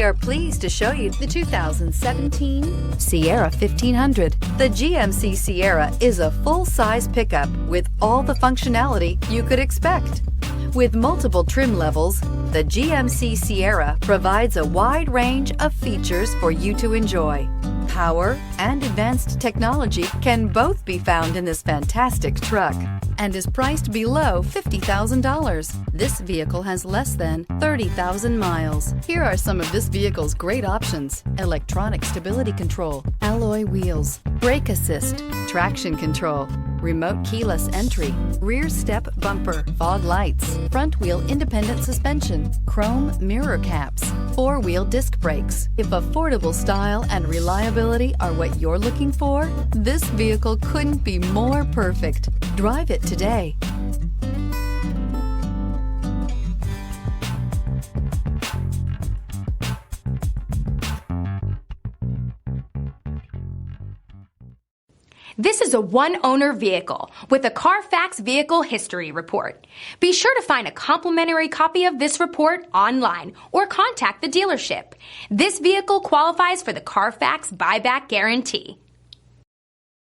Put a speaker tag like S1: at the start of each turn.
S1: We are pleased to show you the 2017 Sierra 1500. The GMC Sierra is a full-size pickup with all the functionality you could expect. With multiple trim levels, the GMC Sierra provides a wide range of features for you to enjoy. Power and advanced technology can both be found in this fantastic truck and is priced below $50,000. This vehicle has less than 30,000 miles. Here are some of this vehicle's great options: electronic stability control, alloy wheels, brake assist, traction control, remote keyless entry, rear step bumper, fog lights, front wheel independent suspension, chrome mirror caps, four-wheel disc brakes. If affordable style and reliability are what you're looking for, this vehicle couldn't be more perfect. Drive it today.
S2: This is a one-owner vehicle with a Carfax Vehicle History Report. Be sure to find a complimentary copy of this report online or contact the dealership. This vehicle qualifies for the Carfax Buyback Guarantee.